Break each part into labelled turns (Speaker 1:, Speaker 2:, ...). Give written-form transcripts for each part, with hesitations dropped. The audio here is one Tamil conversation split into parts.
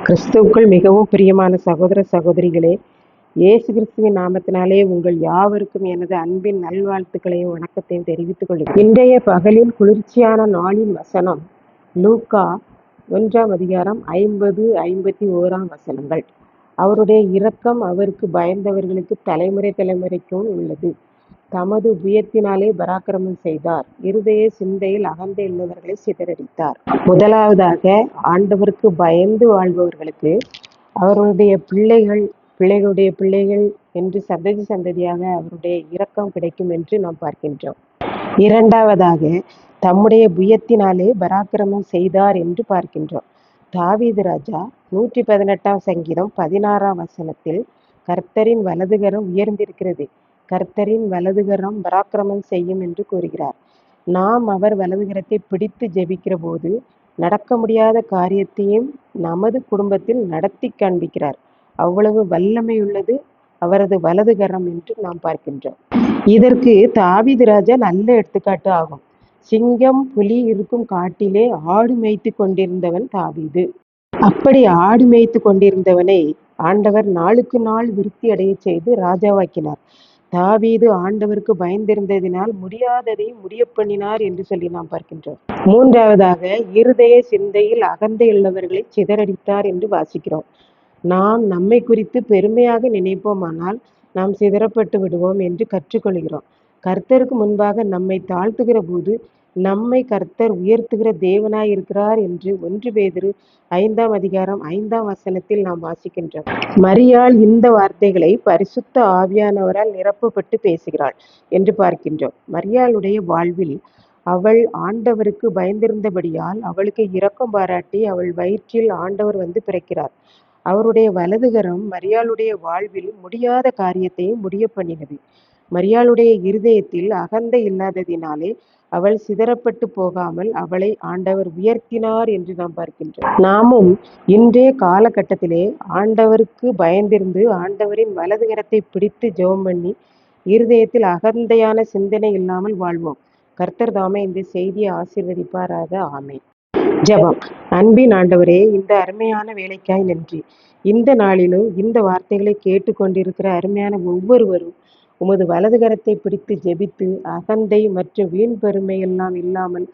Speaker 1: கிறிஸ்துவுக்குள் மிகவும் பிரியமான சகோதர சகோதரிகளே, இயேசு கிறிஸ்துவின் நாமத்தினாலே உங்கள் யாவருக்கும் எனது அன்பின் நல்வாழ்த்துக்களையும் வணக்கத்தையும் தெரிவித்துக் கொள்கிறேன். இன்றைய பகலின் குளிர்ச்சியான நாளின் வசனம் லூக்கா 1 50-51 வசனங்கள். அவருடைய இரக்கம் அவருக்கு பயந்தவர்களுக்கு தலைமுறை தலைமுறைக்கும் உள்ளது. தமது புயத்தினாலே பராக்கிரமம் செய்தார். இருதய சிந்தையில் அகந்தை உள்ளவர்களை சிதறடித்தார். முதலாவதாக, ஆண்டவருக்கு பயந்து வாழ்பவர்களுக்கு அவருடைய பிள்ளைகளுடைய பிள்ளைகள் என்று சந்ததி சந்ததியாக அவருடைய இரக்கம் கிடைக்கும் என்று நாம் பார்க்கின்றோம். இரண்டாவதாக, தம்முடைய புயத்தினாலே பராக்கிரமம் செய்தார் என்று பார்க்கின்றோம். தாவீது ராஜா 118 சங்கீதம் 16 வசனத்தில் கர்த்தரின் வலதுகரம் உயர்ந்திருக்கிறது, கர்த்தரின் வலதுகரம் பராக்கிரமம் செய்யும் என்று கூறுகிறார். நாம் அவர் வலதுகரத்தை பிடித்து ஜெபிக்கிற போது நடக்க முடியாத காரியத்தையும் நமது குடும்பத்தில் நடத்தி காண்பிக்கிறார். அவ்வளவு வல்லமையுள்ளது அவரது வலதுகரம் என்று நாம் பார்க்கின்றோம். இதற்கு தாவீது ராஜா நல்ல எடுத்துக்காட்டு ஆகும். சிங்கம் புலி இருக்கும் காட்டிலே ஆடு மேய்த்து கொண்டிருந்தவன் தாவீது. அப்படி ஆடு மேய்த்து கொண்டிருந்தவனை ஆண்டவர் நாளுக்கு நாள் விருத்தி அடைய செய்து ராஜாவாக்கினார். தாவீது ஆண்டவருக்கு பயந்திருந்ததினால் முடியாததை முடிய பண்ணினார் என்று சொல்லி நாம் பார்க்கின்றோம். மூன்றாவதாக, இருதய சிந்தையில் அகந்தை உள்ளவர்களை சிதறடித்தார் என்று வாசிக்கிறோம். நாம் நம்மை குறித்து பெருமையாக நினைப்போமானால் நாம் சிதறப்பட்டு விடுவோம் என்று கற்றுக்கொள்கிறோம். கர்த்தருக்கு முன்பாக நம்மை தாழ்த்துகிற போது நம்மை கர்த்தர் உயர்த்துகிற தேவனாய் இருக்கிறார் என்று 1 பேதுரு 5 வசனத்தில் நாம் வாசிக்கின்றோம். மரியாள் இந்த வார்த்தைகளை பரிசுத்த ஆவியானவரால் நிரப்பப்பட்டு பேசுகிறாள் என்று பார்க்கின்றோம். மரியாளுடைய வாழ்வில் அவள் ஆண்டவருக்கு பயந்திருந்தபடியால் அவளுக்கு இரக்கம் பாராட்டி அவள் வயிற்றில் ஆண்டவர் வந்து பிறக்கிறார். அவருடைய வலதுகரம் மரியாளுடைய வாழ்வில் முடியாத காரியத்தையும் முடிய பண்ணினது. மரியாளுடைய இருதயத்தில் அகந்தை இல்லாததினாலே அவள் சிதறப்பட்டு போகாமல் அவளை ஆண்டவர் உயர்த்தினார் என்று நாம் பார்க்கின்றோம். நாமும் இன்றைய காலகட்டத்திலே ஆண்டவருக்கு பயந்திருந்து ஆண்டவரின் வலதுகரத்தை பிடித்து ஜெபம் பண்ணி இருதயத்தில் அகந்தையான சிந்தனை இல்லாமல் வாழ்வோம். கர்த்தர் தாமே இந்த செய்தியை ஆசீர்வதிப்பாராக. ஆமென். ஜெபம். அன்பின் ஆண்டவரே, இந்த அருமையான வேலைக்காய் நன்றி. இந்த நாளிலும் இந்த வார்த்தைகளை கேட்டுக்கொண்டிருக்கிற அருமையான ஒவ்வொருவரும் உமது வலதுகரத்தை பிடித்து ஜெபித்து அகந்தை மற்றும் வீண் பெருமை எல்லாம் இல்லாமல்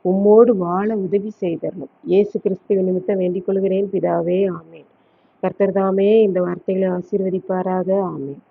Speaker 1: உம்மோடு வாழ உதவி செய்தரணும். இயேசு கிறிஸ்துவின் நிமித்தம் வேண்டிக் கொள்கிறேன் பிதாவே. ஆமென். கர்த்தர் தாமே இந்த வார்த்தைகளை ஆசீர்வதிப்பாராக. ஆமென்.